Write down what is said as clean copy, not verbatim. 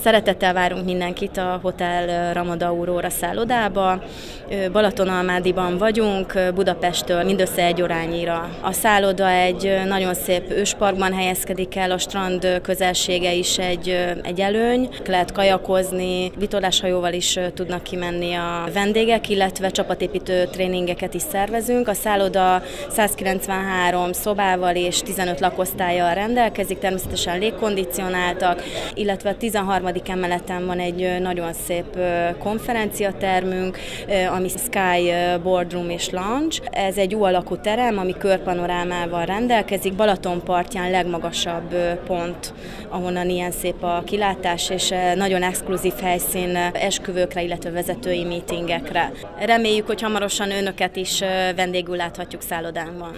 Szeretettel várunk mindenkit a Hotel Ramada Aurora szállodába. Balatonalmádiban vagyunk, Budapesttől mindössze 1 órányira. A szálloda egy nagyon szép ősparkban helyezkedik el, a strand közelsége is egy előny. Lehet kajakozni, vitorláshajóval is tudnak kimenni a vendégek, illetve csapatépítő tréningeket is szervezünk. A szálloda 193 szobával és 15 lakosztállyal rendelkezik, természetesen légkondicionáltak, illetve a 13. emeleten van egy nagyon szép konferenciatermünk, ami Sky Boardroom és Lounge. Ez egy U alakú terem, ami körpanorámával rendelkezik, Balaton partján legmagasabb pont, ahonnan ilyen szép a kilátás, és nagyon exkluzív helyszín esküvőkre, illetve vezetői meetingekre. Reméljük, hogy hamarosan önöket is vendégül láthatjuk szállodánkban.